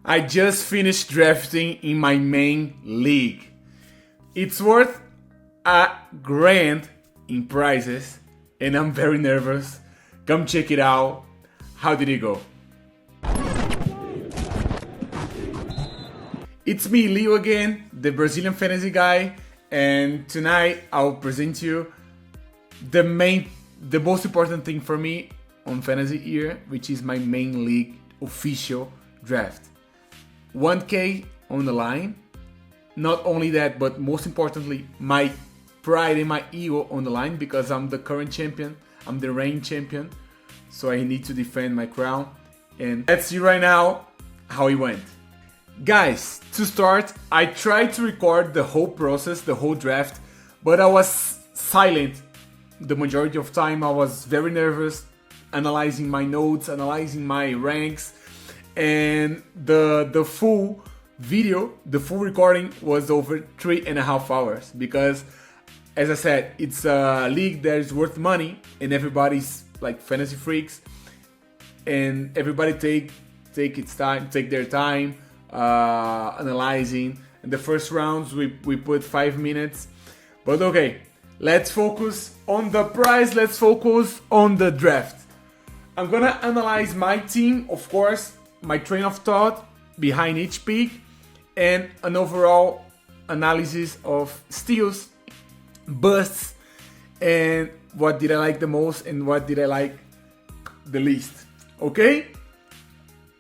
I just finished drafting in my main league. It's worth a grand in prizes and I'm very nervous. Come check it out. How did it go? It's me, Leo again, the Brazilian fantasy guy, and tonight I'll present you the most important thing for me on fantasy year, which is my main league official draft. 1K on the line. Not only that, but most importantly, my pride and my ego on the line because I'm the current champion. I'm the reigning champion. So I need to defend my crown. And let's see right now how it went. Guys, to start, I tried to record the whole process, the whole draft, but I was silent the majority of time. I was very nervous, analyzing my notes, analyzing my ranks, and the full video, the full recording was over 3.5 hours because, as I said, it's a league that is worth money and everybody's like fantasy freaks and everybody take their time analyzing. In the first rounds we put 5 minutes, but okay, let's focus on the prize, let's focus on the draft. I'm gonna analyze my team, of course, my train of thought behind each pick, and an overall analysis of steals, busts, and what did I like the most and what did I like the least. Okay?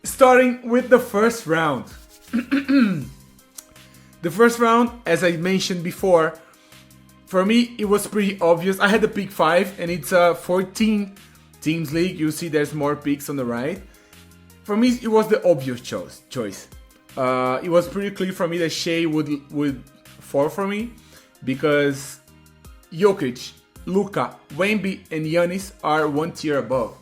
Starting with the first round. The first round, as I mentioned before, for me it was pretty obvious. I had the pick 5 and it's a 14 teams league. You see there's more picks on the right. For me it was the obvious choice. It was pretty clear for me that Shea would fall for me because Jokic, Luka, Wemby, and Giannis are one tier above,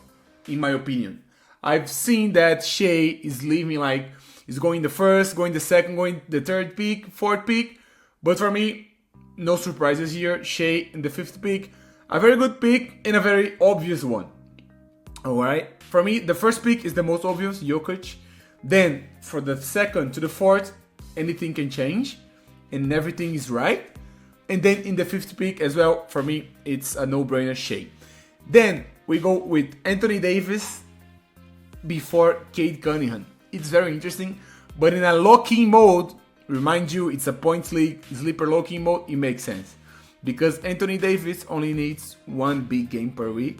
in my opinion. I've seen that Shea is leaving, like, is going the first, going the second, going the third pick, fourth pick. But for me, no surprises here. Shea in the 5th pick, a very good pick and a very obvious one. Alright, for me, the first pick is the most obvious, Jokic. Then, for the 2nd to the 4th, anything can change and everything is right. And then in the 5th pick as well, for me, it's a no-brainer, Shea. Then, we go with Anthony Davis before Cade Cunningham. It's very interesting, but in a lock-in mode, remind you, it's a points league, sleeper lock-in mode, it makes sense. Because Anthony Davis only needs one big game per week,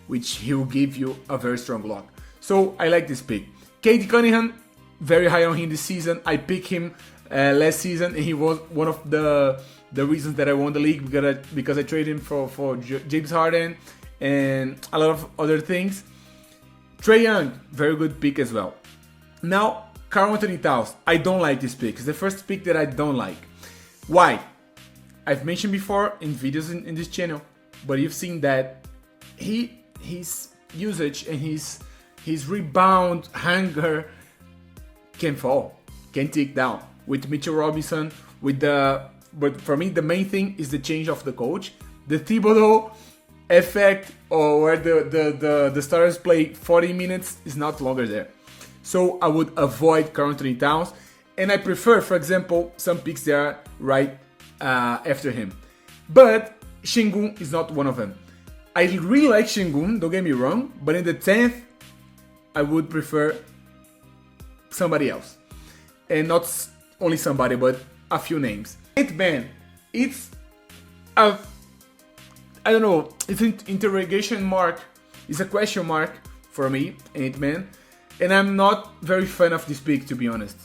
which he will give you a very strong lock. So I like this pick. Cade Cunningham, very high on him this season. I picked him last season and he was one of the reasons that I won the league because I traded him for James Harden and a lot of other things. Trae Young, very good pick as well. Now, Karl Anthony Towns, I don't like this pick. It's the first pick that I don't like. Why? I've mentioned before in videos in this channel, but you've seen that his usage and his rebound hunger can fall, can tick down with Mitchell Robinson. But for me, the main thing is the change of the coach. The Thibodeau effect, or where the starters play 40 minutes, is not longer there. So I would avoid Karl Anthony Towns, and I prefer, for example, some picks that are right after him. But Şengün is not one of them. I really like Şengün, don't get me wrong, but in the 10th, I would prefer somebody else. And not only somebody, but a few names. 8th man, it's a, I don't know, it's an interrogation mark, it's a question mark for me, 8th man. And I'm not very fan of this pick, to be honest.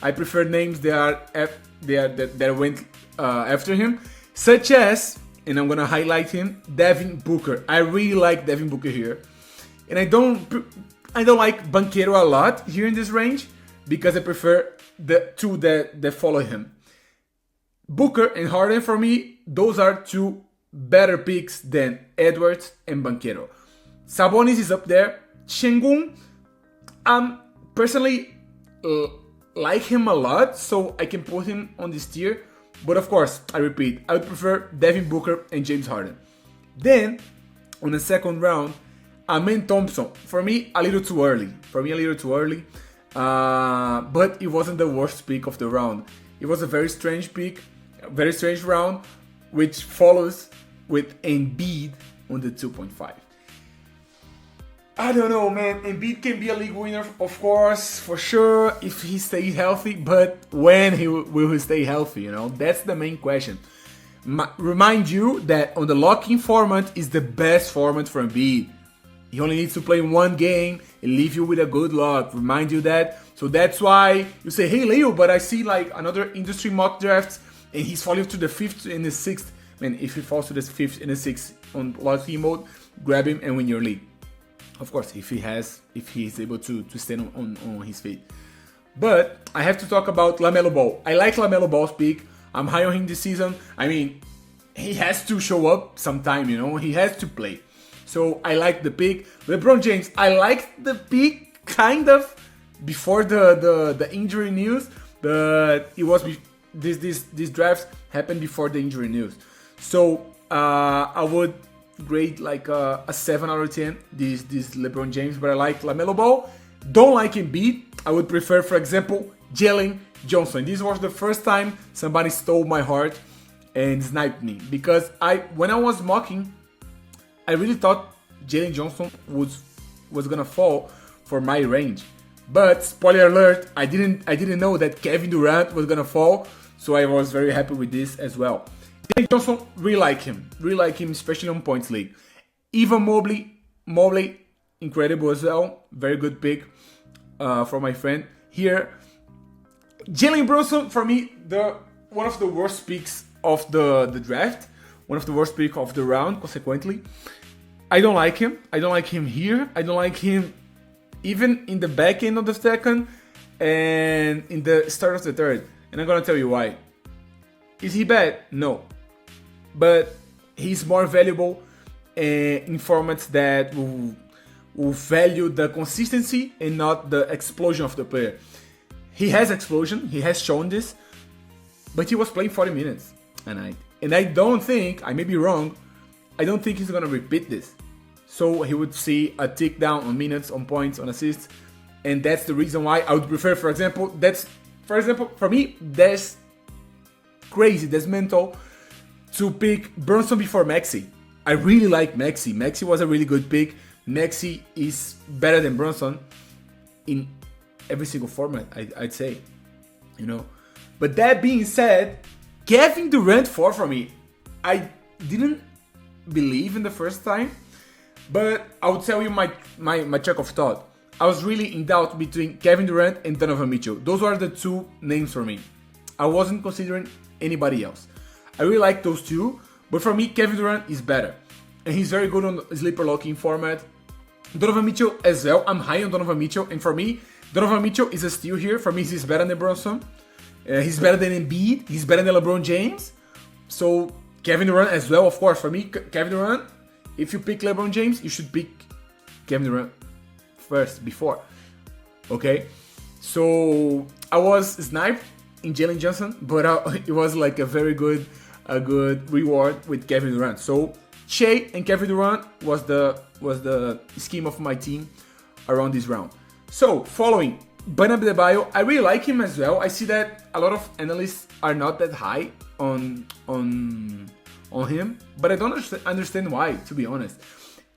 I prefer names that went after him, such as, and I'm gonna highlight him, Devin Booker. I really like Devin Booker here, and I don't like Banchero a lot here in this range because I prefer the two that follow him. Booker and Harden, for me, those are two better picks than Edwards and Banchero. Sabonis is up there. Şengün, personally like him a lot, so I can put him on this tier. But of course, I repeat, I would prefer Devin Booker and James Harden. Then, on the second round, Amen Thompson. For me, a little too early. but it wasn't the worst pick of the round. It was a very strange pick, a very strange round, which follows with Embiid on the 2.5. I don't know, man. Embiid can be a league winner, of course, for sure, if he stays healthy, but when will he stay healthy, you know? That's the main question. Remind you that on the lock-in format is the best format for Embiid. He only needs to play one game and leave you with a good luck. Remind you that. So that's why you say, hey Leo, but I see like another industry mock drafts and he's falling to the 5th and the 6th. Man, if he falls to the 5th and the 6th on lock-in mode, grab him and win your league. Of course, if he's able to stand on his feet. But I have to talk about LaMelo Ball. I like LaMelo Ball's pick. I'm high on him this season. I mean, he has to show up sometime, you know. He has to play. So I like the pick. LeBron James, I liked the pick kind of before the injury news, but it was this draft happened before the injury news. So I would grade like a 7 out of 10 this LeBron James, but I like LaMelo Ball. Don't like Embiid. I would prefer, for example, Jalen Johnson. This was the first time somebody stole my heart and sniped me, because when I was mocking, I really thought Jalen Johnson was gonna fall for my range. But spoiler alert, I didn't know that Kevin Durant was gonna fall, so I was very happy with this as well. Jalen Johnson, really like him, especially on points league. Even Mobley, incredible as well, very good pick for my friend here. Jalen Brunson, for me, one of the worst picks of the draft, one of the worst picks of the round, consequently. I don't like him. I don't like him here. I don't like him even in the back end of the second and in the start of the third. And I'm gonna tell you why. Is he bad? No. But he's more valuable in formats that will value the consistency and not the explosion of the player. He has explosion. He has shown this. But he was playing 40 minutes a night. And I don't think, I may be wrong, I don't think he's gonna repeat this. So he would see a tick down on minutes, on points, on assists, and that's the reason why I would prefer, for example, for me, that's crazy, that's mental to pick Brunson before Maxey. I really like Maxey. Maxey was a really good pick. Maxey is better than Brunson in every single format, I'd say, you know. But that being said, Kevin Durant 4 for me. I didn't believe in the first time, but I would tell you my check of thought. I was really in doubt between Kevin Durant and Donovan Mitchell. Those were the two names for me. I wasn't considering anybody else. I really like those two, but for me, Kevin Durant is better. And he's very good on the sleeper locking format. Donovan Mitchell as well. I'm high on Donovan Mitchell, and for me, Donovan Mitchell is a steal here. For me, he's better than Brunson. He's better than Embiid. He's better than LeBron James. So Kevin Durant as well, of course. For me, Kevin Durant, if you pick LeBron James, you should pick Kevin Durant first, before. Okay? So I was sniped in Jalen Johnson, but it was like a good reward with Kevin Durant. So Shea and Kevin Durant was the scheme of my team around this round. So following Bam Adebayo, I really like him as well. I see that a lot of analysts are not that high on him, but I don't understand why, to be honest.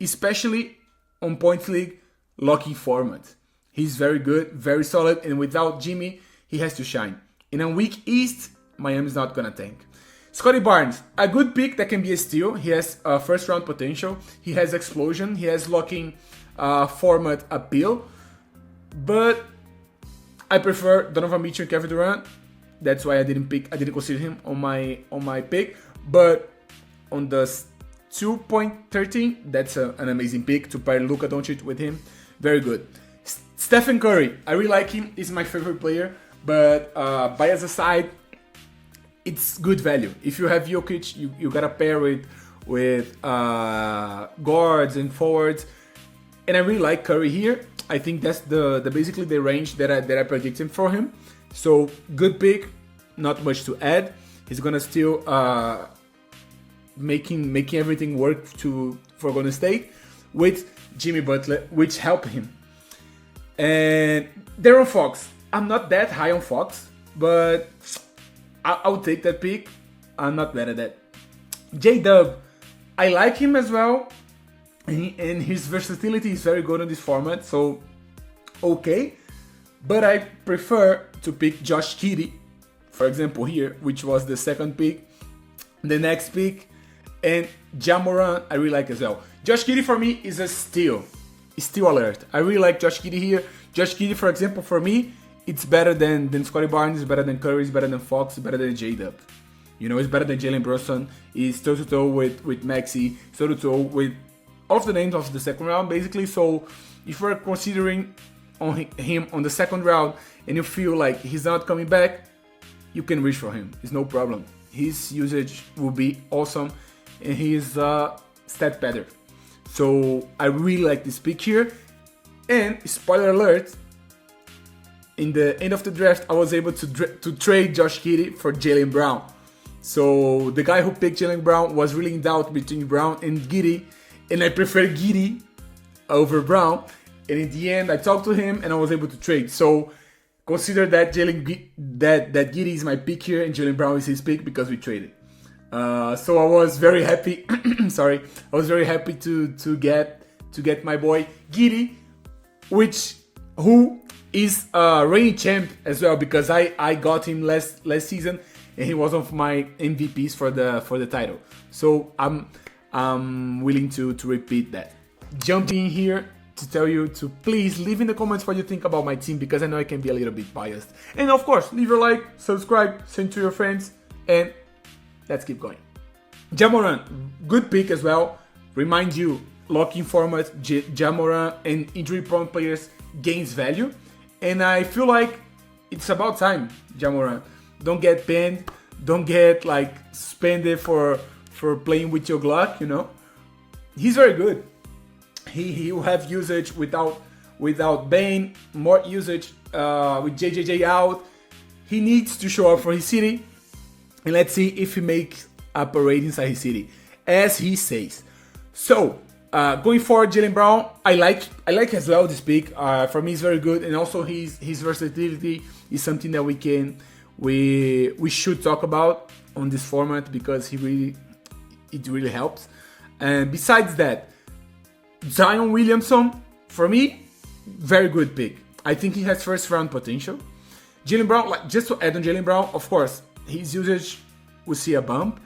Especially on points league locking format. He's very good, very solid, and without Jimmy, he has to shine. In a weak East, Miami's not gonna tank. Scotty Barnes, a good pick that can be a steal. He has first round potential. He has explosion. He has locking format appeal. But I prefer Donovan Mitchell and Kevin Durant. That's why I didn't consider him on my pick. But on the 2.13, that's an amazing pick to pair Luka Doncic with him. Very good. Stephen Curry, I really like him. He's my favorite player. But bias aside, it's good value. If you have Jokic, you gotta pair with guards and forwards. And I really like Curry here. I think that's basically the range that I predicted for him. So good pick, not much to add. He's gonna still making everything work for Golden State with Jimmy Butler, which helped him. And Darren Fox. I'm not that high on Fox, but I'll take that pick. I'm not bad at that. J-Dub. I like him as well. And his versatility is very good in this format, so okay. But I prefer to pick Josh Giddey, for example here, which was the second pick. The next pick, and Ja Morant I really like as well. Josh Giddey for me is a steal alert. I really like Josh Giddey here. Josh Giddey, for example, for me, it's better than Scottie Barnes, it's better than Curry, it's better than Fox, it's better than J-Dub. You know, it's better than Jalen Brunson. He's toe-to-toe with Maxey, toe-to-toe with all of the names of the second round, basically. So if you're considering on him on the second round and you feel like he's not coming back, you can reach for him. It's no problem. His usage will be awesome, and he is stat better. So I really like this pick here. And spoiler alert, in the end of the draft, I was able to trade Josh Giddey for Jaylen Brown. So the guy who picked Jaylen Brown was really in doubt between Brown and Giddey, and I prefer Giddey over Brown. And in the end, I talked to him and I was able to trade. So consider that that Giddey is my pick here and Jaylen Brown is his pick because we traded. So I was very happy. Sorry, I was very happy to get my boy Giddey, who is a reigning champ as well, because I got him last season and he was one of my MVPs for the title. So I'm willing to repeat that. Jump in here to tell you to please leave in the comments what you think about my team, because I know I can be a little bit biased. And of course, leave your like, subscribe, send to your friends, and let's keep going. Ja Morant, good pick as well. Remind you, lock-in format, Ja Morant and injury-prone players gains value. And I feel like it's about time, Ja Morant. Don't get banned, don't get like suspended for playing with your Glock, you know. He's very good. He will have usage without Bane, more usage with JJJ out. He needs to show up for his city, and let's see if he makes a parade inside his city, as he says. So going forward, Jaylen Brown, I like as well this pick. For me, it's very good, and also his versatility is something that we should talk about on this format, because it really helps. And besides that, Zion Williamson, for me, very good pick. I think he has first round potential. Jaylen Brown, like, just to add on Jaylen Brown, of course, his usage will see a bump.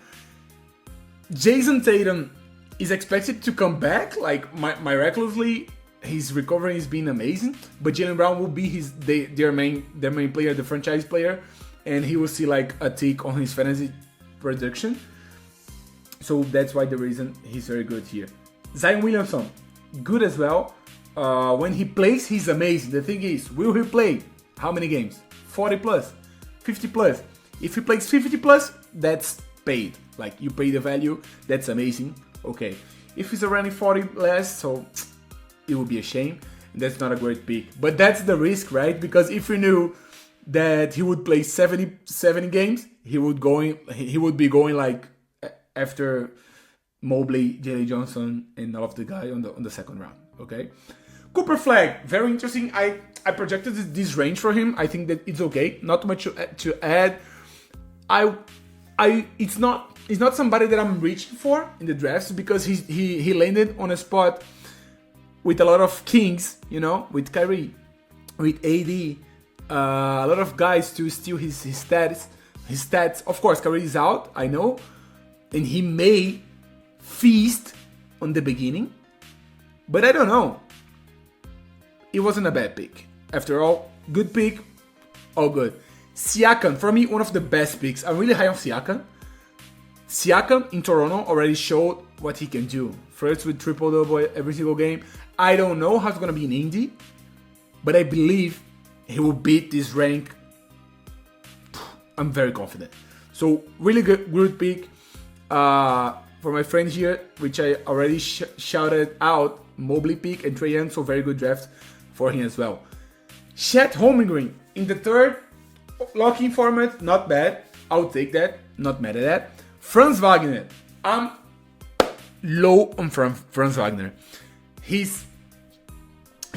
Jason Tatum is expected to come back, like miraculously. His recovery has been amazing, but Jaylen Brown will be their main player, the franchise player, and he will see like a tick on his fantasy production. So that's why the reason he's very good here. Zion Williamson, good as well. When he plays, he's amazing. The thing is, will he play how many games? 40 plus, 50 plus. If he plays 50 plus, that's paid. Like, you pay the value, that's amazing. Okay. If he's around 40 less, so it would be a shame. That's not a great pick. But that's the risk, right? Because if we knew that he would play 70 games, he would be going like after Mobley, Jalen Johnson, and all of the guys on the second round. Okay. Cooper Flag, very interesting. I projected this range for him. I think that it's okay. Not much to add. It's not somebody that I'm reaching for in the drafts, because he landed on a spot with a lot of kings, you know, with Kyrie, with AD, a lot of guys to steal his stats. Of course, Kyrie is out, I know, and he may feast on the beginning, but I don't know. It wasn't a bad pick. After all, good pick, all good. Siakam, for me, one of the best picks. I'm really high on Siakam. Siakam in Toronto already showed what he can do. First with triple-double every single game. I don't know how it's going to be in Indy, but I believe he will beat this rank. I'm very confident. So, really good pick. For my friend here, which I already shouted out, Mobley pick and Trae Young, so very good draft for him as well. Chet Holmgren in the third lock-in format, not bad. I'll take that. Not mad at that. Franz Wagner. I'm low on Franz Wagner. His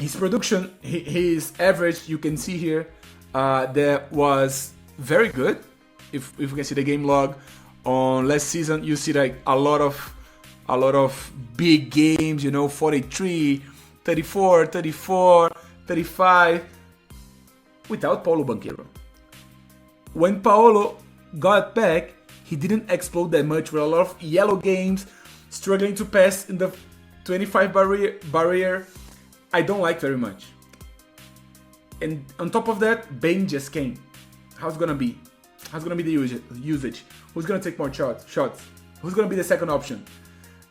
his production, his average, you can see here, that was very good. If you can see the game log on last season, you see like a lot of big games, 43, 34, 34, 35, without Paulo Banchero. When Paulo got back, he didn't explode that much with a lot of yellow games, struggling to pass in the 25 barrier. I don't like very much. And on top of that, Bane just came. How's gonna be? How's gonna be the usage? Who's gonna take more shots? Who's gonna be the second option?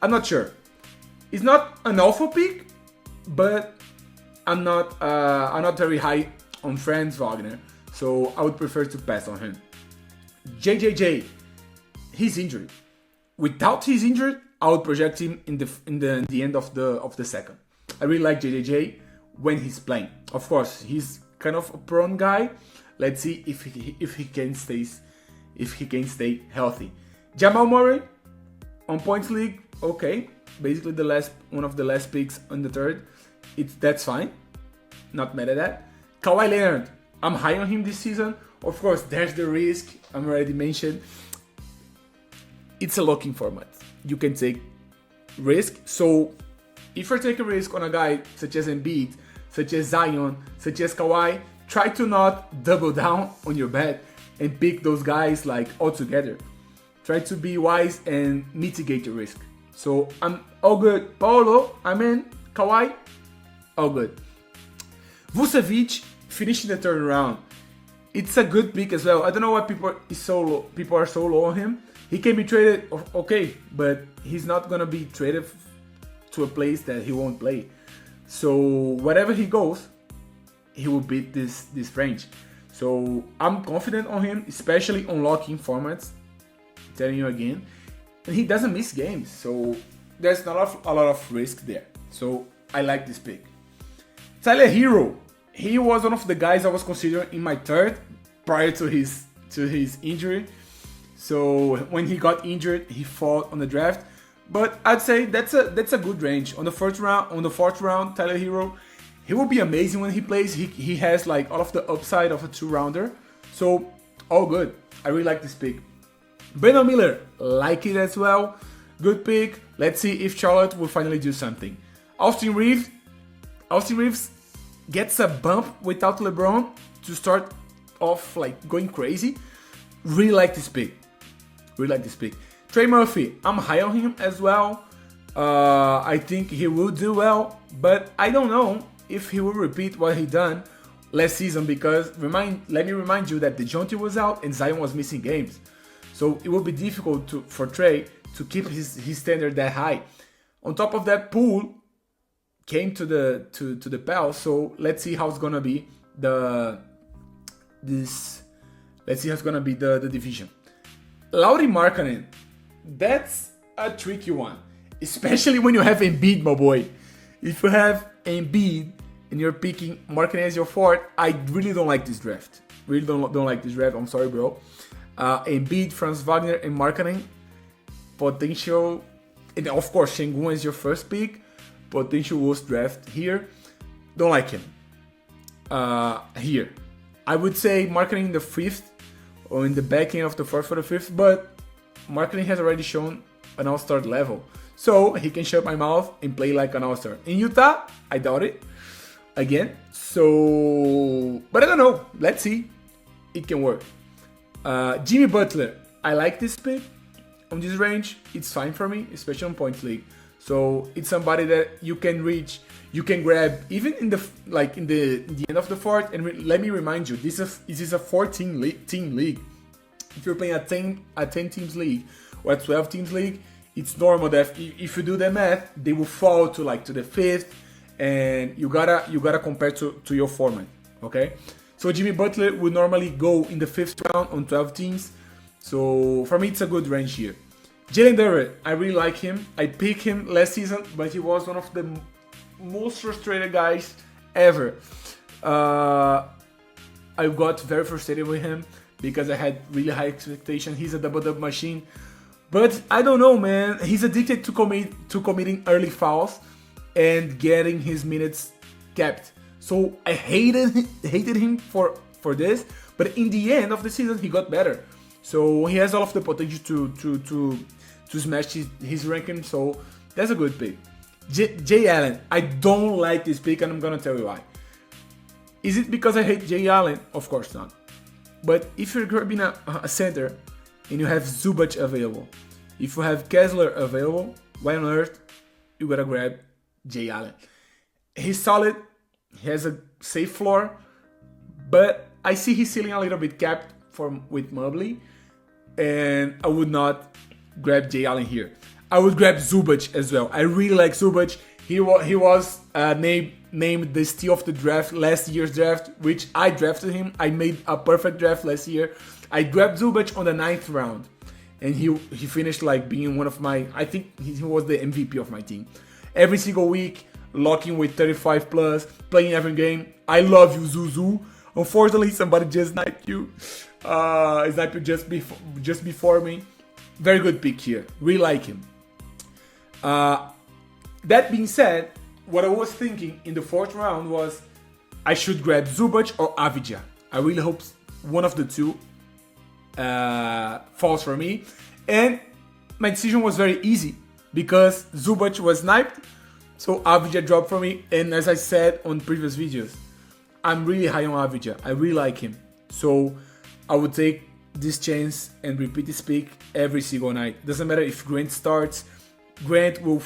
I'm not sure. It's not an awful pick, but I'm not very high on Franz Wagner, so I would prefer to pass on him. JJJ, he's injured. Without his injured, I would project him in the end of the second. I really like JJJ when he's playing. Of course, he's kind of a prone guy. Let's see if he can stay healthy. Jamal Murray on points league, okay. Basically one of the last picks on the third. That's fine. Not mad at that. Kawhi Leonard, I'm high on him this season. Of course, there's the risk I'm already mentioned. It's a locking format. You can take risk. So if you take a risk on a guy such as Embiid, such as Zion, such as Kawhi, try to not double down on your bet and pick those guys like all together. Try to be wise and mitigate your risk. So I'm all good. Paulo, I'm in. Kawhi, all good. Vucevic finishing the third round. It's a good pick as well. I don't know why people are so low on him. He can be traded, okay, but he's not gonna be traded to a place that he won't play. So wherever he goes, he will beat this range. So I'm confident on him, especially on locking formats. I'm telling you again, and he doesn't miss games, so there's not a lot of risk there. So I like this pick. Tyler Hero, he was one of the guys I was considering in my third prior to his injury. So when he got injured, he fought on the draft. But I'd say that's a good range. On the fourth round, Tyler Hero, he will be amazing when he plays. He has like all of the upside of a 2-rounder. So all good. I really like this pick. Brandon Miller, like it as well. Good pick. Let's see if Charlotte will finally do something. Austin Reeves gets a bump without LeBron to start off like going crazy. Really like this pick. Trey Murphy, I'm high on him as well. I think he will do well, but I don't know if he will repeat what he done last season because let me remind you that DeJounte was out and Zion was missing games. So it will be difficult for Trey to keep his standard that high. On top of that, Poole came to the Pels, so let's see how it's gonna be the division. Lauri Markkanen, that's a tricky one, especially when you have Embiid, my boy. If you have Embiid and you're picking Markkanen as your fourth, I really don't like this draft. Really don't like this draft. I'm sorry, bro. Embiid, Franz Wagner, and Markkanen, potential, and of course Şengün is your first pick. Potential worst draft here. Don't like him. Here, I would say Markkanen in the fifth or in the back end of the fourth for the fifth, but Markkanen has already shown an all-star level, so he can shut my mouth and play like an all-star. In Utah, I doubt it. Again, so but I don't know. Let's see. It can work. Jimmy Butler, I like this pick on this range. It's fine for me, especially on points league. So it's somebody that you can reach, you can grab even in the end of the fourth. And let me remind you, this is a 14-team league. If you're playing a 10 teams league or a 12 teams league, it's normal that if you do the math, they will fall to the fifth, and you gotta compare to your format. Okay, so Jimmy Butler would normally go in the fifth round on 12 teams. So for me, it's a good range here. Jalen Duren, I really like him. I picked him last season, but he was one of the most frustrated guys ever. I got very frustrated with him because I had really high expectations. He's a double-double machine. But I don't know, man. He's addicted to committing early fouls and getting his minutes kept. So I hated him for this, but in the end of the season he got better. So he has all of the potential to smash his ranking. So that's a good pick. Jay Allen, I don't like this pick, and I'm gonna tell you why. Is it because I hate Jay Allen? Of course not. But if you're grabbing a center and you have Zubac available, if you have Kessler available, why on earth you gotta grab Jay Allen? He's solid, he has a safe floor, but I see his ceiling a little bit capped with Mobley, and I would not grab Jay Allen here. I would grab Zubac as well. I really like Zubac. He was named the steal of the draft, last year's draft, which I drafted him. I made a perfect draft last year. I grabbed Zubac on the 9th round, and he finished like being one of my, I think he was the MVP of my team. Every single week, locking with 35 plus, playing every game. I love you, Zuzu. Unfortunately, somebody just sniped you. Sniped you just before me. Very good pick here. Really like him. That being said, what I was thinking in the 4th round was I should grab Zubac or Avdija. I really hope one of the two falls for me. And my decision was very easy because Zubac was sniped, so Avdija dropped for me. And as I said on previous videos, I'm really high on Avdija. I really like him. So I would take this chance and repeat this pick every single night. Doesn't matter if Grant starts. Grant will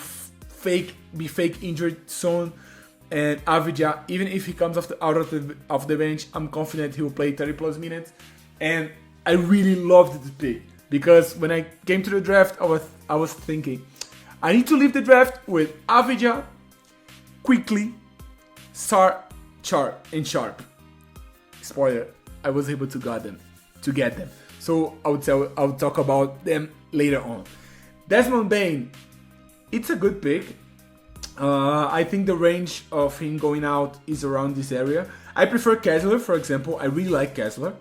be fake injured soon, and Avdija, even if he comes out of the bench, I'm confident he will play 30 plus minutes. And I really loved this pick because when I came to the draft, I was thinking I need to leave the draft with Avdija, quickly, Sharp. Spoiler: I was able to get them. So I'll talk about them later on. Desmond Bane. It's a good pick. I think the range of him going out is around this area. I prefer Kessler, for example. I really like Kessler.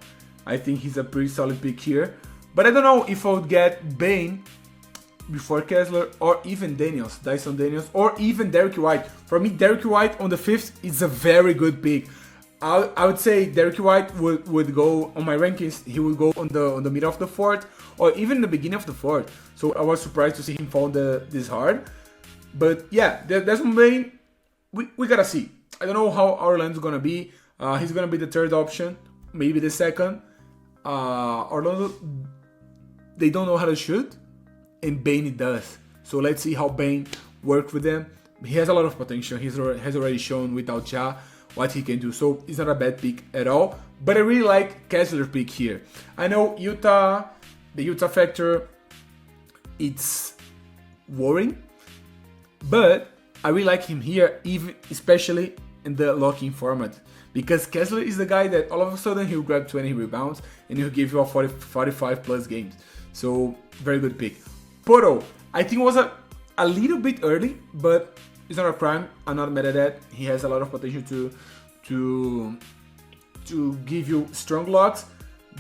I think he's a pretty solid pick here. But I don't know if I would get Bane before Kessler, or even Dyson Daniels, or even Derrick White. For me, Derrick White on the 5th is a very good pick. I would say Derrick White would go on my rankings. He would go on the middle of the 4th, or even the beginning of the 4th. So I was surprised to see him fall this hard. But yeah, Desmond Bane, we gotta see. I don't know how Orlando's gonna be. He's gonna be the 3rd option, maybe the 2nd. Orlando, they don't know how to shoot, and Bane does. So let's see how Bane works with them. He has a lot of potential. He has already shown without Ja what he can do. So it's not a bad pick at all. But I really like Kessler's pick here. I know the Utah factor, it's worrying, but I really like him here, especially in the locking format, because Kessler is the guy that all of a sudden he'll grab 20 rebounds and he'll give you a 45 plus games. So very good pick. Poto, I think was a little bit early, but it's not a crime. I'm not mad at that. He has a lot of potential to give you strong locks,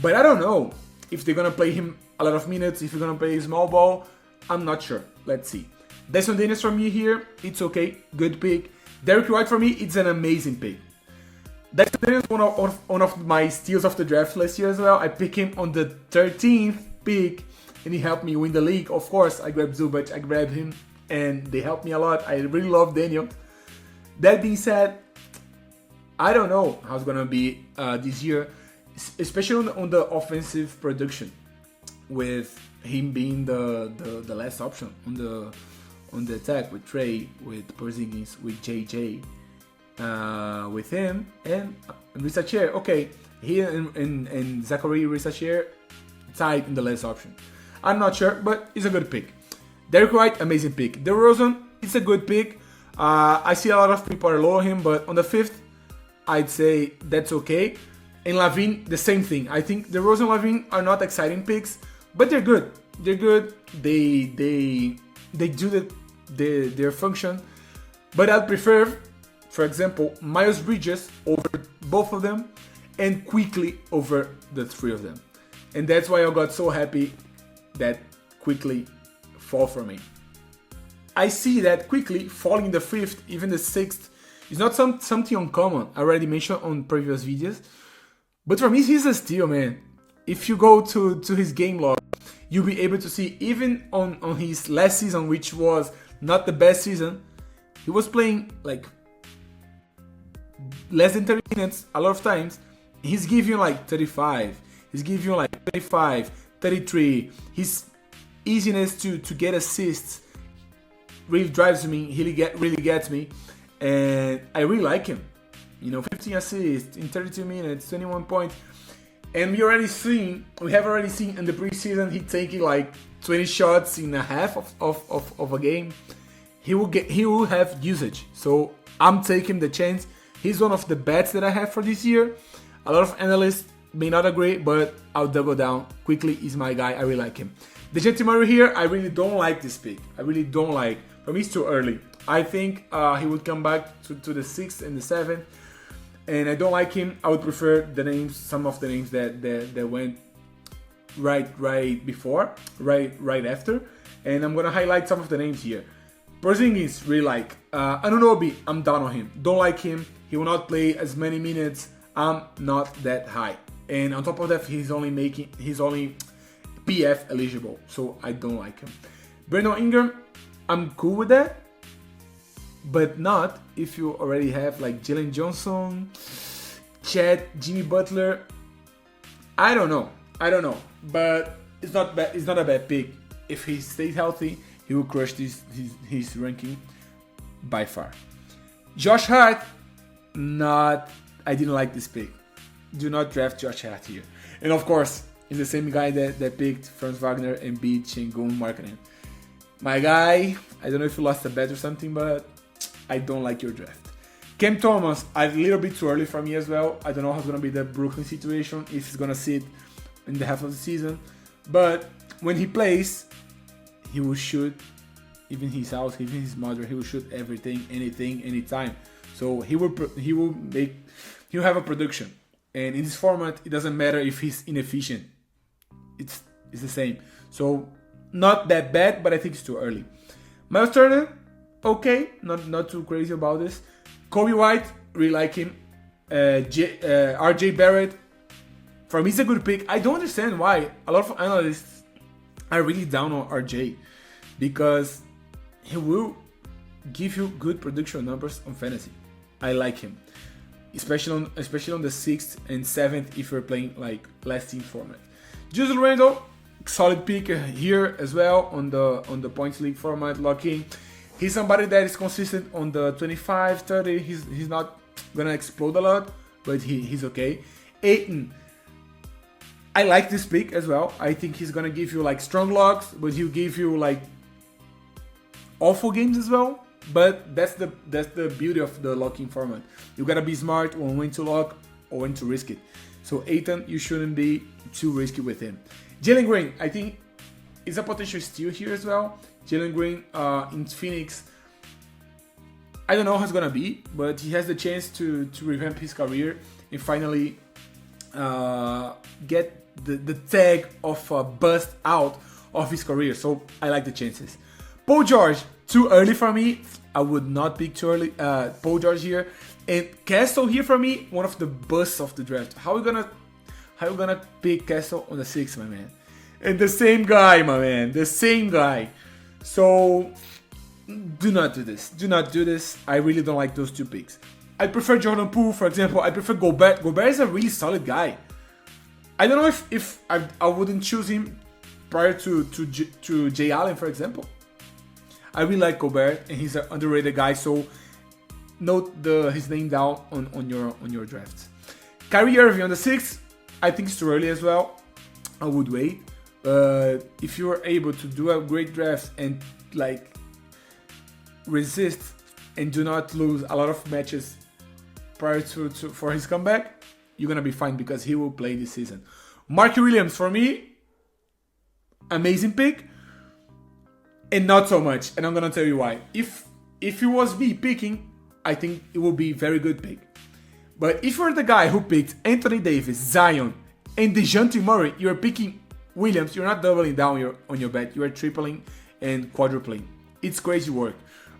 but I don't know if they're gonna play him a lot of minutes, if you're gonna play small ball. I'm not sure. Let's see. Dyson Daniels from me here, it's okay, good pick. Derrick White for me, it's an amazing pick. Dyson Daniels one of my steals of the draft last year as well. I picked him on the 13th pick, and he helped me win the league. Of course, I grabbed Zubac, I grabbed him, and they helped me a lot. I really love Daniel. That being said, I don't know how it's gonna be this year, especially on the offensive production, with him being the last option on the attack, with Trey, with Porzingis, with JJ, with him and Risacher. Okay, he and Zachary Risacher tied in the last option. I'm not sure, but it's a good pick. Derrick White, amazing pick. DeRozan, it's a good pick. I see a lot of people are low on him, but on the 5th, I'd say that's okay. And Lavine, the same thing. I think DeRozan and Lavine are not exciting picks, but they're good. They're good. They do their function. But I'd prefer, for example, Miles Bridges over both of them, and Quickly over the 3 of them. And that's why I got so happy that Quickly fall for me. I see that Quickly falling in the 5th, even the 6th, It's not something uncommon. I already mentioned on previous videos. But for me, he's a steal, man. If you go to his game log, you'll be able to see even on his last season, which was not the best season, he was playing like less than 30 minutes a lot of times. He's giving you like 35. He's giving you like 35, 33. His easiness to get assists really drives me, really gets me. And I really like him. 15 assists in 32 minutes, 21 points. And we have already seen in the preseason he taking like 20 shots in a half of a game. He will have usage. So I'm taking the chance. He's one of the bets that I have for this year. A lot of analysts may not agree, but I'll double down. Quickly is my guy. I really like him. DeJounte Murray here, I really don't like this pick. I really don't like. For me, it's too early. I think he would come back to the 6th and the 7th. And I don't like him. I would prefer some of the names that went right before, right after. And I'm gonna highlight some of the names here. Porzingis, really like. Anunoby, I'm down on him. Don't like him. He will not play as many minutes. I'm not that high. And on top of that, he's only PF eligible, so I don't like him. Brandon Ingram, I'm cool with that. But not if you already have like Jalen Johnson, Chad, Jimmy Butler. I don't know. But it's not bad. It's not a bad pick. If he stays healthy, he will crush his ranking by far. Josh Hart, I didn't like this pick. Do not draft Josh Hart here. And of course, it's the same guy that picked Franz Wagner, Embiid, Şengün, Markkanen. My guy, I don't know if you lost a bet or something, but I don't like your draft. Cam Thomas, a little bit too early for me as well. I don't know how's going to be the Brooklyn situation, if he's going to sit in the half of the season. But when he plays, he will shoot, even his house, even his mother, he will shoot everything, anything, anytime. So he will have a production. And in this format, it doesn't matter if he's inefficient. It's the same. So not that bad, but I think it's too early. Miles Turner, okay, not too crazy about this. Kobe White, really like him. RJ Barrett, for me, it's a good pick. I don't understand why a lot of analysts are really down on RJ, because he will give you good production numbers on fantasy. I like him, especially on the 6th and 7th if you're playing like last team format. Julius Randle, solid pick here as well on the points league format. Lock-in. He's somebody that is consistent on the 25, 30. He's not gonna explode a lot, but he's okay. Ayton, I like this pick as well. I think he's gonna give you like strong locks, but he'll give you like awful games as well. But that's the beauty of the locking format. You gotta be smart on when to lock or when to risk it. So Ayton, you shouldn't be too risky with him. Jalen Green, I think, is a potential steal here as well. Jalen Green in Phoenix, I don't know how it's gonna be, but he has the chance to revamp his career and finally get the tag of bust out of his career. So I like the chances. Paul George, too early for me. I would not pick too early. Paul George here. And Castle here for me, one of the busts of the draft. How you gonna pick Castle on the 6th, my man? And the same guy, my man. The same guy. So do not do this. Do not do this. I really don't like those two picks. I prefer Jordan Poole, for example. I prefer Gobert. Gobert is a really solid guy. I don't know if I wouldn't choose him prior to Jay Allen, for example. I really like Gobert, and he's an underrated guy. So note his name down on your drafts. Kyrie Irving on the 6th. I think it's too early as well. I would wait. If you are able to do a great draft and like resist and do not lose a lot of matches prior for his comeback, you're gonna be fine because he will play this season. Mark Williams, for me, amazing pick, and not so much. And I'm gonna tell you why. If it was me picking, I think it will be a very good pick. But if you're the guy who picked Anthony Davis, Zion, and DeJounte Murray, you're picking Williams, you're not doubling down on your bet. You are tripling and quadrupling. It's crazy work.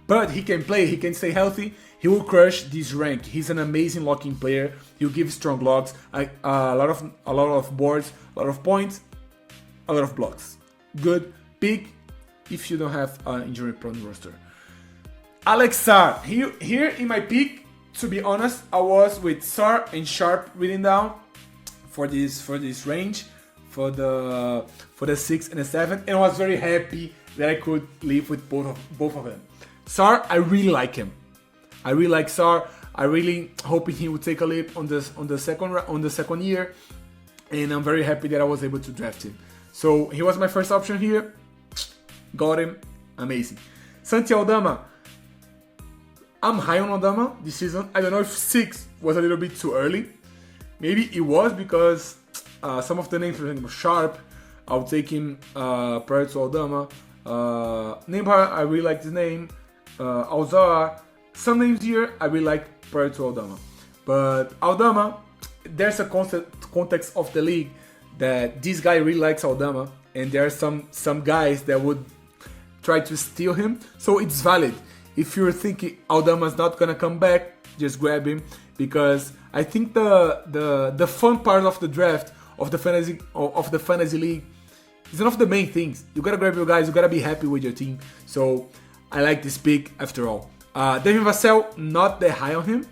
But he can play, he can stay healthy, he will crush this rank. He's an amazing locking player. He'll give strong locks, a lot of boards, a lot of points, a lot of blocks. Good pick if you don't have an injury-prone roster. Alex Sar. Here in my pick, to be honest, I was with Sar and Sharp written down for this range, for the 6 and the 7, and I was very happy that I could live with both of them. Sar, I really like him. I really like Sar. I really hoping he would take a leap on the second year, and I'm very happy that I was able to draft him. So he was my first option here. Got him. Amazing. Santi Aldama. I'm high on Aldama this season. I don't know if 6 was a little bit too early. Maybe it was because some of the names, for example, Sharp, I'll take him prior to Aldama. Neymar, I really like this name. Alzar, some names here I really like prior to Aldama. But Aldama, there's a context of the league that this guy really likes Aldama, and there are some guys that would try to steal him. So it's valid. If you're thinking Aldama's not gonna come back, just grab him, because I think the fun part of the draft of the fantasy league is one of the main things. You gotta grab your guys, you gotta be happy with your team. So I like this pick after all. Devin Vassell, not that high on him.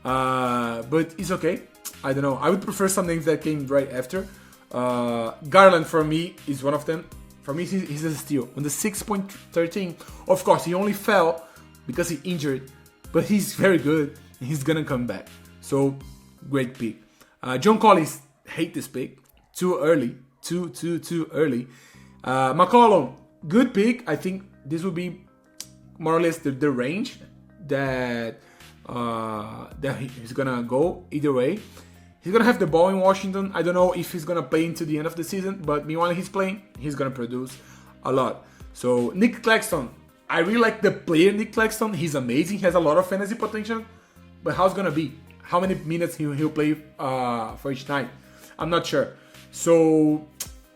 But it's okay. I don't know. I would prefer some names that came right after. Garland for me is one of them. For me, he's a steal. On the 6.13, of course, he only fell because he injured, but he's very good and he's gonna come back. So, great pick. John Collins, hate this pick. Too early. Too early. McCollum, good pick. I think this will be more or less the range that he's gonna go either way. He's gonna have the ball in Washington. I don't know if he's gonna play into the end of the season, but meanwhile he's playing, he's gonna produce a lot. So Nick Claxton, I really like the player Nick Claxton. He's amazing. He has a lot of fantasy potential, but how's it gonna be? How many minutes he'll play for each night? I'm not sure. So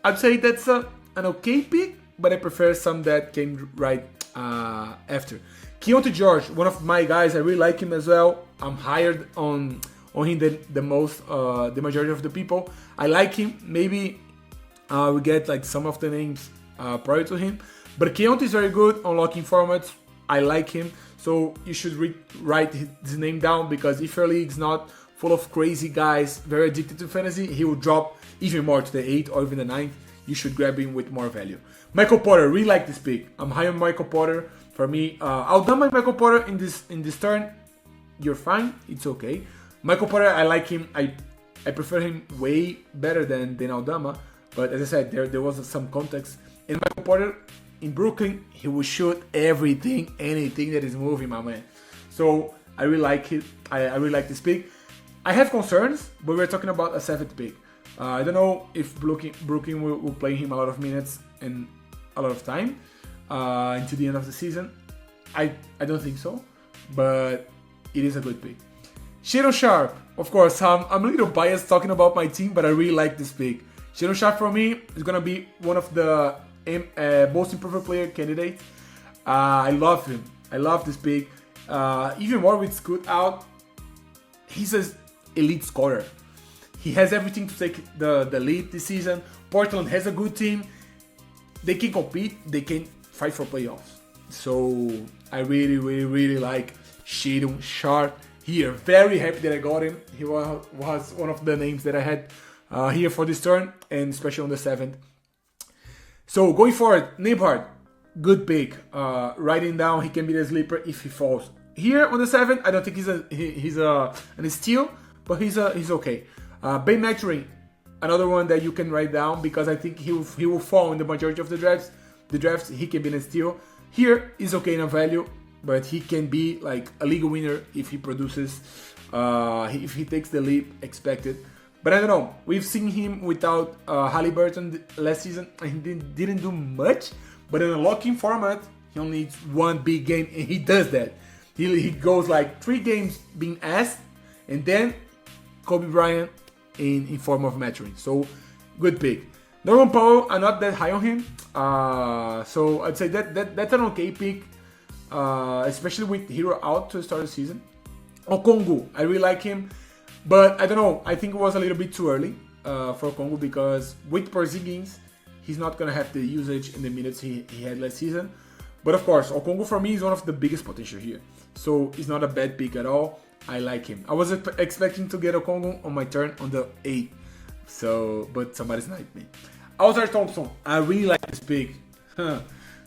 I'd say that's an okay pick, but I prefer some that came right after. Keontae George, one of my guys. I really like him as well. I'm higher on him than the majority of the people. I like him. Maybe we get like some of the names prior to him, but Keontae is very good on locking formats. I like him, so you should write his name down, because if your league's not full of crazy guys very addicted to fantasy, he will drop even more to the 8th or even the 9th. You should grab him with more value. Michael Porter, really like this pick. I'm high on Michael Porter. For me, Aldama and Michael Porter in this turn, you're fine. It's okay. Michael Porter, I like him. I prefer him way better than Aldama. But as I said, there was some context. And Michael Porter in Brooklyn, he will shoot everything, anything that is moving, my man. So I really like it. I really like this pick. I have concerns, but we're talking about a 7th pick. I don't know if Brooklyn will play him a lot of minutes and a lot of time into the end of the season. I don't think so, but it is a good pick. Shadow Sharp, of course, I'm a little biased talking about my team, but I really like this pick. Shadow Sharp for me is gonna be one of the most improved player candidates. I love him. I love this pick. Even more with Scoot out, he's an elite scorer. He has everything to take the lead this season. Portland has a good team. They can compete. They can fight for playoffs. So I really like Shadow Sharp here. Very happy that I got him. He was one of the names that I had here for this turn, and especially on the 7th. So going forward, Nembhard, good pick. Writing down, he can be the sleeper if he falls. Here on the 7th, I don't think he's an steal, but he's okay. Ben Mathurin, another one that you can write down, because I think he will fall in the majority of the drafts. He can be a steal. Here is okay in a value, but he can be like a league winner if he produces, if he takes the leap expected. But I don't know. We've seen him without Halliburton last season, and he didn't do much. But in a locking format, he only needs one big game, and he does that. He goes like 3 games being asked, and then Kobe Bryant in form of Mathurin. So good pick. Norman Powell, I'm not that high on him. So I'd say that's an okay pick. especially with Hero out to start the season. Okongu, I really like him, but I don't know. I think it was a little bit too early for Okongu because with Porzingis, he's not gonna have the usage and the minutes he had last season. But of course, Okongu for me is one of the biggest potential here, so it's not a bad pick at all. I like him. I was expecting to get Okongu on my turn on the 8th, but somebody sniped me. Ausar Thompson, I really like this pick.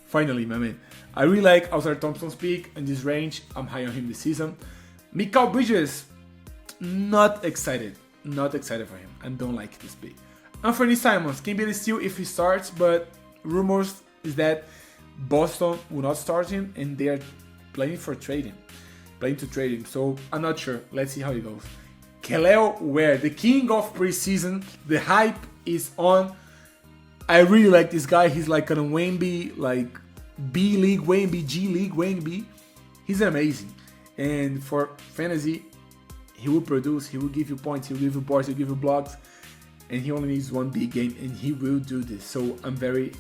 Finally, my man. I really like Ausar Thompson's pick in this range. I'm high on him this season. Mikal Bridges, not excited. Not excited for him. I don't like this pick. Anthony Simons can be the steal if he starts, but rumors is that Boston will not start him and they are planning to trade him. So I'm not sure. Let's see how it goes. Kel'el Ware, the king of preseason. The hype is on. I really like this guy. He's like an Wemby, like B League Wemby, G League Wemby. He's amazing. And for fantasy, he will produce. He will give you points. He will give you boards. He will give you blocks. And he only needs one big game, and he will do this. So I'm very,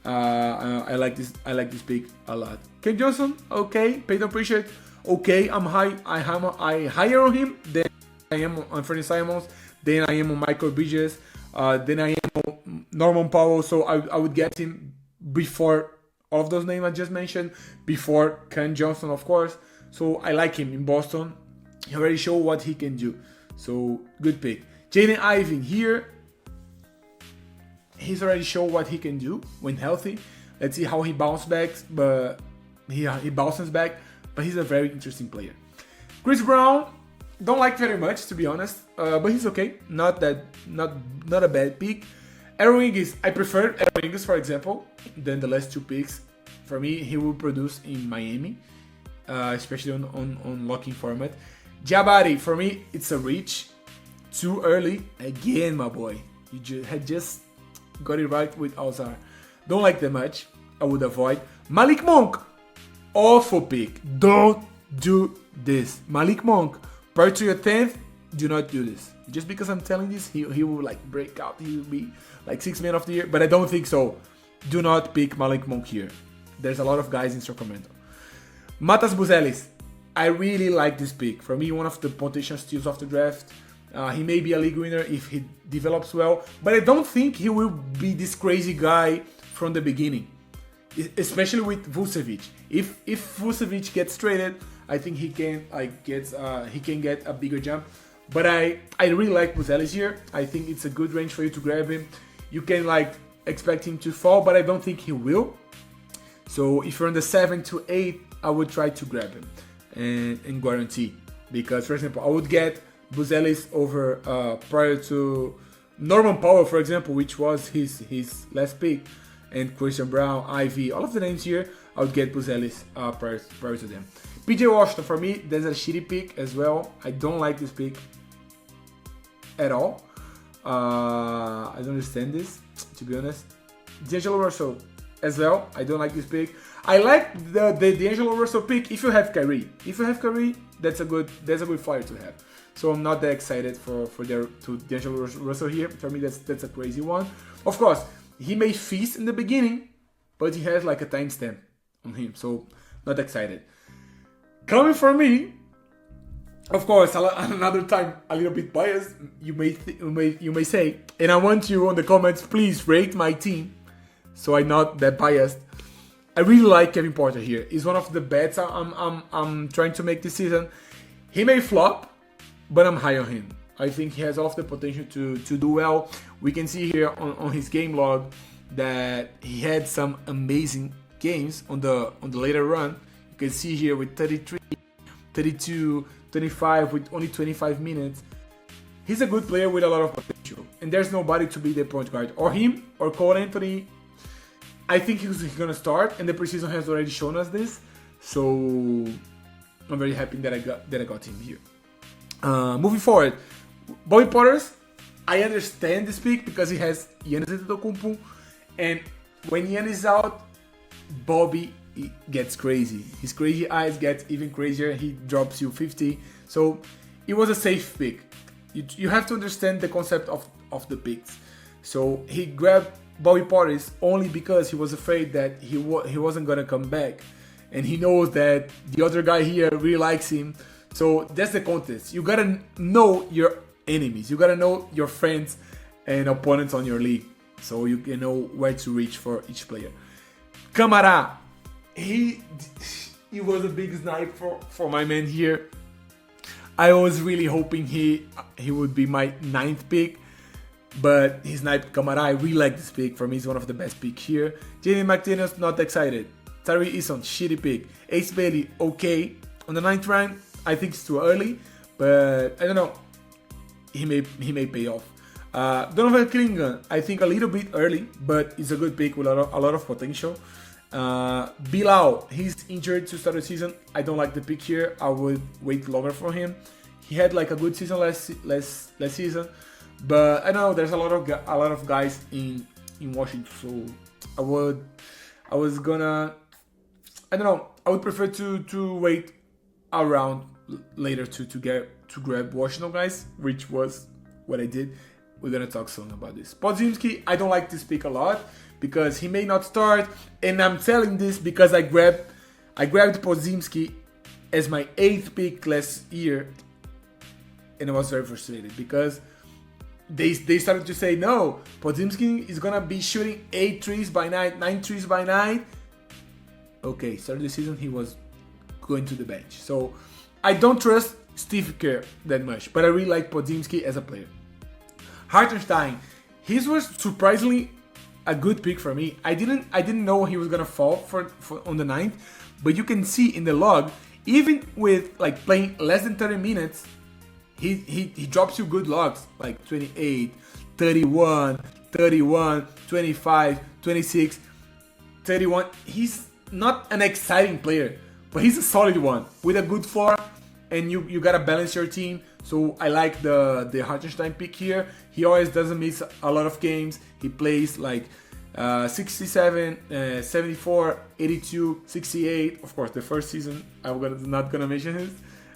I like this. I like this pick a lot. Ken Johnson, okay. Peyton Pritchard, okay. I'm higher on him than I am on Anthony Simons. Then I am on Michael Bridges. Then I am on Norman Powell. So I would get him before all of those names I just mentioned. Before Ken Johnson, of course. So I like him in Boston. He already showed what he can do. So good pick. Jaden Ivey here. He's already shown what he can do when healthy. Let's see how he bounces back. But he bounces back. But he's a very interesting player. Chris Brown, don't like very much to be honest. But he's okay. Not a bad pick. Aaron Wiggins, I prefer Aaron Wiggins, for example, than the last two picks. For me, he will produce in Miami, especially on locking format. Jabari, for me, it's a reach. Too early. Again, my boy. You had just got it right with Alzar. Don't like that much. I would avoid. Malik Monk. Awful pick. Don't do this. Malik Monk. Prior to your 10th, do not do this. Just because I'm telling this, he will like break out. He will be like 6th man of the year. But I don't think so. Do not pick Malik Monk here. There's a lot of guys in Sacramento. Matas Buzelis. I really like this pick. For me, one of the potential steals of the draft. He may be a league winner if he develops well, but I don't think he will be this crazy guy from the beginning, especially with Vucevic. If Vucevic gets traded, I think he can get a bigger jump. But I really like Buzelis here. I think it's a good range for you to grab him. You can like expect him to fall, but I don't think he will. So if you're on the 7 to 8, I would try to grab him and guarantee, because for example, I would get Buzelis over prior to Norman Powell, for example, which was his last pick, and Christian Brown, Ivy, all of the names here, I would get Buzelis prior to them. PJ Washington, for me, there's a shitty pick as well. I don't like this pick at all. I don't understand this, to be honest. D'Angelo Russell as well. I don't like this pick. I like the D'Angelo Russell pick if you have Kyrie. If you have Kyrie, that's a good flyer to have. So I'm not that excited for D'Angelo Russell here. For me, that's a crazy one. Of course, he may feast in the beginning, but he has like a timestamp on him, so not excited. Coming from me, of course, another time a little bit biased. You may say, and I want you on the comments, please rate my team, so I'm not that biased. I really like Kevin Porter here. He's one of the bets I'm trying to make this season. He may flop, but I'm high on him. I think he has all of the potential to do well. We can see here on his game log that he had some amazing games on the later run. You can see here with 33, 32, 25 with only 25 minutes. He's a good player with a lot of potential. And there's nobody to be the point guard. Or him, or Cole Anthony. I think he's going to start, and the preseason has already shown us this. So I'm very happy that I got him here. Moving forward, Bobby Portis, I understand this pick because he has Giannis Antetokounmpo, and when Giannis is out, Bobby gets crazy. His crazy eyes get even crazier. He drops you 50. So it was a safe pick. You have to understand the concept of the picks. So he grabbed Bobby Portis only because he was afraid that he wasn't gonna come back, and he knows that the other guy here really likes him. So that's the contest. You gotta know your enemies. You gotta know your friends and opponents on your league, so you can know where to reach for each player. Camara, he was a big snipe for my man here. I was really hoping he would be my 9th pick, but he sniped Camara. I really like this pick. For me, he's one of the best picks here. Jaden McDaniels, not excited. Tyree Eason, shitty pick. Ace Bailey, okay. On the 9th round, I think it's too early, but I don't know. He may pay off. Donovan Klingon, I think a little bit early, but it's a good pick with a lot of potential. Bilal, he's injured to start the season. I don't like the pick here. I would wait longer for him. He had like a good season last season, but I don't know. There's a lot of guys in Washington, so I would prefer to wait around later to grab Washington guys, which was what I did. We're gonna talk soon about this. Podziemski, I don't like this pick a lot because he may not start, and I'm telling this because I grabbed Podziemski as my 8th pick last year, and I was very frustrated because they started to say no, Podziemski is gonna be shooting 8 threes by night, 9 threes by night. Okay, started the season he was going to the bench, so I don't trust Steve Kerr that much, but I really like Podziemski as a player. Hartenstein, his was surprisingly a good pick for me. I didn't know he was gonna fall for on the 9th, but you can see in the log, even with like playing less than 30 minutes, he drops you good logs like 28, 31, 31, 25, 26, 31. He's not an exciting player, but he's a solid one with a good floor, and you gotta balance your team. So I like the Hartenstein pick here. He always doesn't miss a lot of games. He plays like 67, 74, 82, 68. Of course, the first season, I'm not gonna mention his,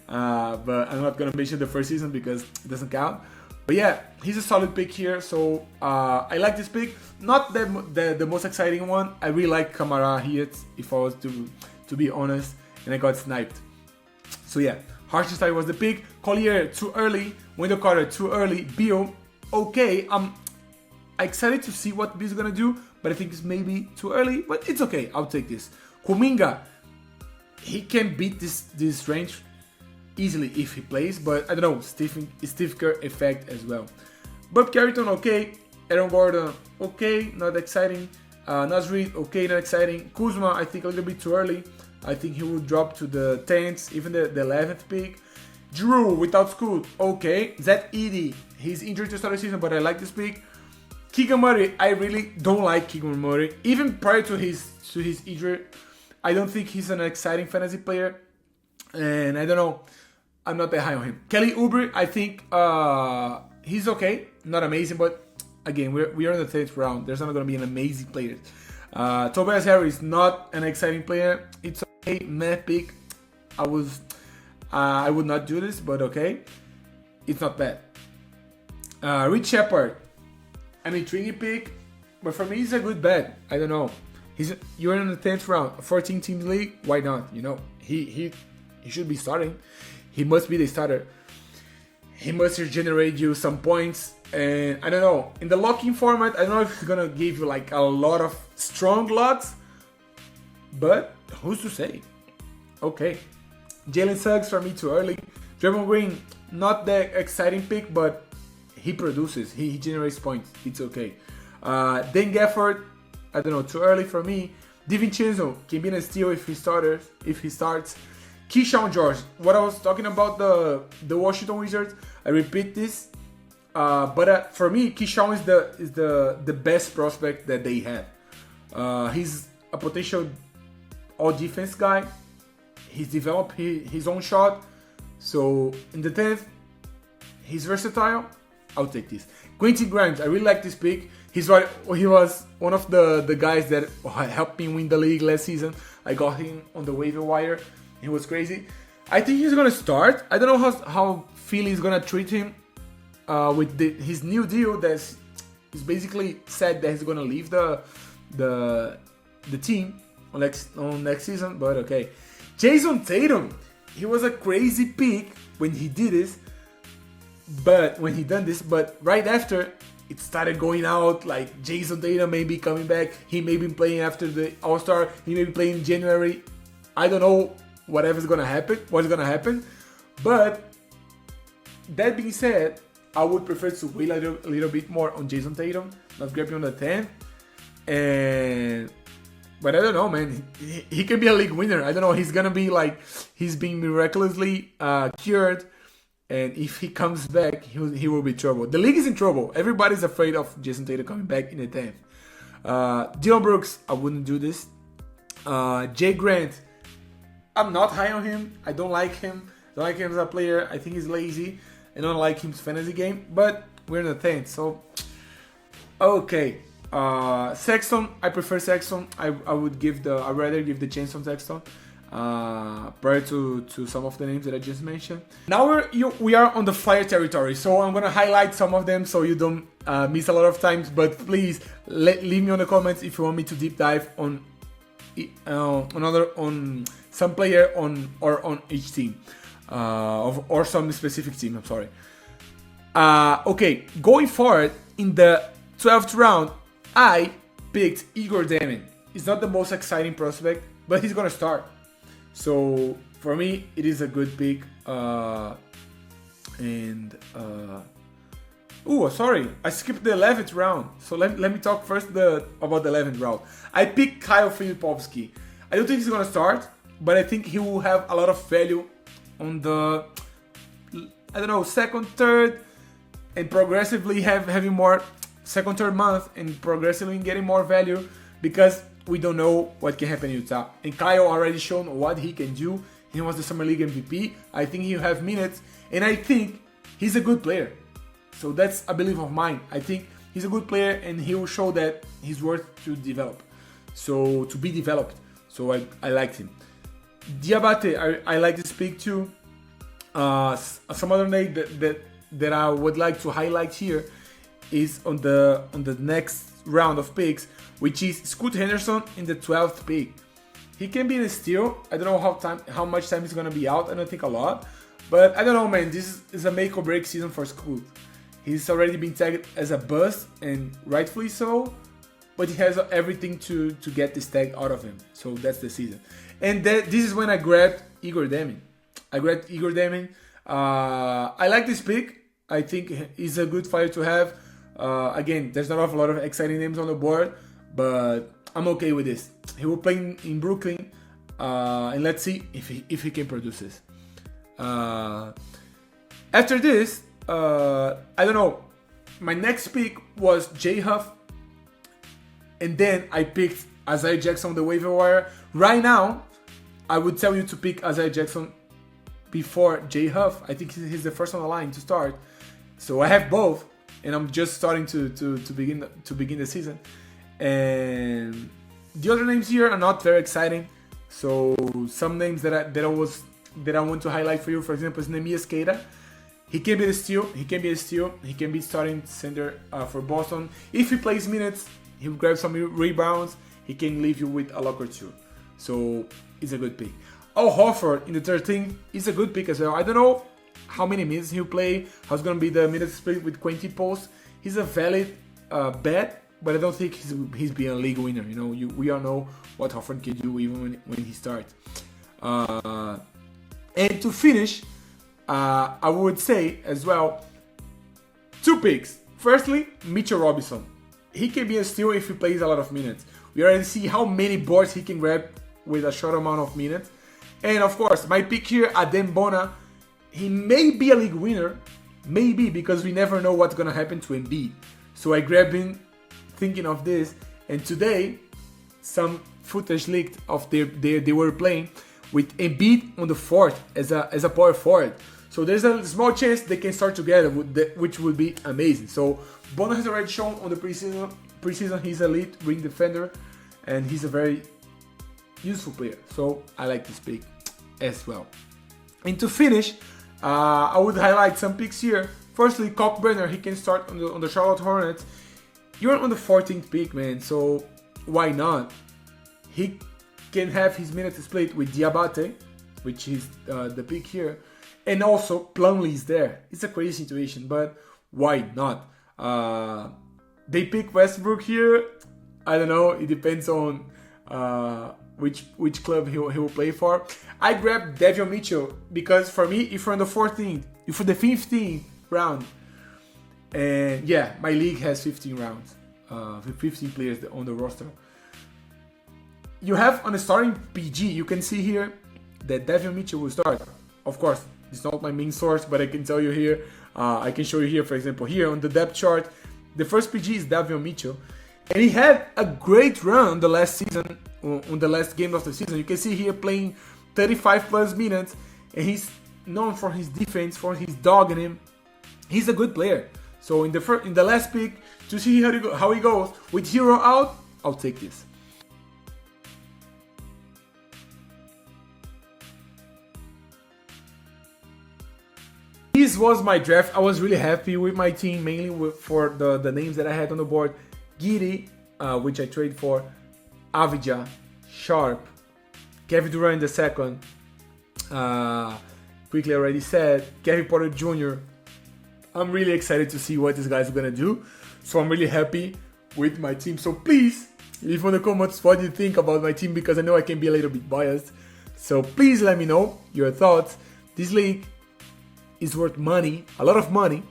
but I'm not gonna mention the first season because it doesn't count. But yeah, he's a solid pick here. So I like this pick. Not the most exciting one. I really like Camara here, if I was to be honest, and I got sniped. So yeah, Hartenstein was the pick. Collier too early. Wendell Carter too early. Beal, okay. I'm excited to see what Beal's gonna do, but I think it's maybe too early. But it's okay. I'll take this. Kuminga, he can beat this range easily if he plays, but I don't know. Steve Kerr effect as well. Bob Carrington, okay. Aaron Gordon, okay. Not exciting. Naz Reid, okay. Not exciting. Kuzma, I think a little bit too early. I think he will drop to the 10th, even the 11th pick. Drew without Scoot, okay. Zach Edey, he's injured to start the season, but I like this pick. Keegan Murray, I really don't like Keegan Murray. Even prior to his injury, I don't think he's an exciting fantasy player. And I don't know, I'm not that high on him. Kelly Oubre, I think he's okay. Not amazing, but again, we are in the 10th round. There's not going to be an amazing player. Tobias Harris, not an exciting player. It's okay, meh pick. I would not do this, but okay. It's not bad. Rich Shepard, an intriguing pick, but for me, it's a good bet. I don't know. You're in the 10th round, 14 teams league. Why not? You know, he should be starting. He must be the starter. He must generate you some points. And I don't know, in the locking format, I don't know if he's gonna give you like a lot of strong locks, but who's to say? Okay. Jalen Suggs for me too early. Draymond Green, not the exciting pick, but he produces. He generates points. It's okay. Dan Gafford, I don't know, too early for me. DiVincenzo can be a steal if he starts. Keyshawn George, what I was talking about the Washington Wizards, I repeat this. But for me, Keyshawn is the best prospect that they have. He's a potential all-defense guy. He's developed his own shot. So in the 10th, he's versatile. I'll take this. Quentin Grimes, I really like this pick. He was one of the guys that helped me win the league last season. I got him on the waiver wire. He was crazy. I think he's gonna start. I don't know how Philly is gonna treat him. With his new deal, he's basically said that he's gonna leave the team. next season, but okay. Jason Tatum, he was a crazy pick when he did this, but right after it started going out, like Jason Tatum may be coming back, he may be playing after the All-Star, he may be playing in January. I don't know what's gonna happen, but that being said, I would prefer to wait a little bit more on Jason Tatum, not grab him on the 10th. But I don't know, man. He can be a league winner. I don't know. He's gonna be like he's being miraculously cured, and if he comes back, he will be trouble. The league is in trouble. Everybody's afraid of Jason Tatum coming back in the 10th. Dillon Brooks, I wouldn't do this. Jay Grant, I'm not high on him. I don't like him. I don't like him as a player. I think he's lazy. I don't like his fantasy game, but we're in the 10th, so okay. Sexton, I prefer Sexton. I'd rather give the chance on Sexton prior to some of the names that I just mentioned. Now we are on the fire territory, so I'm gonna highlight some of them so you don't miss a lot of times. But please leave me on the comments if you want me to deep dive on some player on each team. Or some specific team, I'm sorry. Okay, going forward, in the 12th round, I picked Igor Damin. He's not the most exciting prospect, but he's gonna start. So, for me, it is a good pick. Sorry, I skipped the 11th round. So let me talk first about the 11th round. I picked Kyle Filipovsky. I don't think he's gonna start, but I think he will have a lot of value on the, second, third, and progressively having more second, third month, and progressively getting more value because we don't know what can happen in Utah. And Kyle already shown what he can do. He was the Summer League MVP. I think he'll have minutes, and I think he's a good player. So that's a belief of mine. I think he's a good player, and he will show that he's worth to develop. So to be developed. So I liked him. Diabate, I like this pick too. Some other name that I would like to highlight here is on the next round of picks, which is Scoot Henderson in the 12th pick. He can be a steal. I don't know how much time he's gonna be out. I don't think a lot, but I don't know, man. This is a make or break season for Scoot. He's already been tagged as a bust, and rightfully so. But he has everything to get this tag out of him. So that's the season. And this is when I grabbed Igor Damin. I like this pick. I think he's a good fighter to have. Again, there's not a lot of exciting names on the board, but I'm okay with this. He will play in Brooklyn, and let's see if he can produce this. After this, I don't know. My next pick was J Huff. And then I picked Isaiah Jackson on the waiver wire. Right now, I would tell you to pick Isaiah Jackson before J Huff. I think he's the first on the line to start. So I have both, and I'm just starting to begin the season. And the other names here are not very exciting. So some names that I want to highlight for you, for example, is Nehemias Queta. He can be a steal. He can be starting center for Boston if he plays minutes. He'll grab some rebounds. He can leave you with a lock or two. So it's a good pick. Al Horford in the 13th is a good pick as well. I don't know how many minutes he'll play. How's going to be the minutes split with Quentin Post. He's a valid bet, but I don't think he's being a league winner. You know, we all know what Horford can do even when he starts. And to finish, I would say as well, two picks. Firstly, Mitchell Robinson. He can be a steal if he plays a lot of minutes. We already see how many boards he can grab with a short amount of minutes. And of course, my pick here, Adem Bona, he may be a league winner. Maybe, because we never know what's going to happen to Embiid. So I grabbed him thinking of this. And today, some footage leaked of they were playing with Embiid on the fourth as a power forward. So there's a small chance they can start together, which would be amazing. So Bona has already shown on the preseason he's a elite ring defender, and he's a very useful player. So I like this pick as well. And to finish, I would highlight some picks here. Firstly, Kalkbrenner, he can start on the Charlotte Hornets. You're on the 14th pick, man, so why not? He can have his minutes split with Diabate, which is the pick here, and also Plumlee is there. It's a crazy situation, but why not? They pick Westbrook here. I don't know. It depends on which club he will play for. I grabbed Devin Mitchell because for me, if you're on the 14th, if for the 15th round, and yeah, my league has 15 rounds, 15 players on the roster. You have on the starting PG, you can see here that Devin Mitchell will start. Of course, it's not my main source, but I can tell you here. I can show you here, for example, here on the depth chart, the first PG is Devin Mitchell. And he had a great run the last season, on the last game of the season. You can see here playing 35 plus minutes, and he's known for his defense, for his dog in him. He's a good player. So in the last pick, to see how he goes with Hero out, I'll take this. This was my draft. I was really happy with my team, mainly for the names that I had on the board. Giddy, which I trade for, Avija, Sharp, Kevin Durant in the second, quickly already said, Kevin Porter Jr. I'm really excited to see what this guy's gonna do. So I'm really happy with my team. So please leave in the comments what you think about my team, because I know I can be a little bit biased. So please let me know your thoughts. This league is worth money, a lot of money,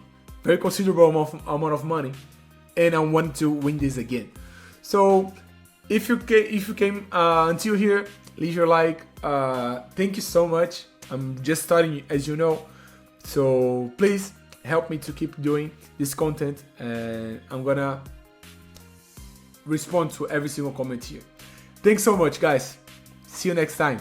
very considerable amount of money, and I want to win this again. So if you came until here, leave your like. Thank you so much. I'm just starting, as you know, so please help me to keep doing this content, and I'm gonna respond to every single comment here. Thanks so much, guys. See you next time.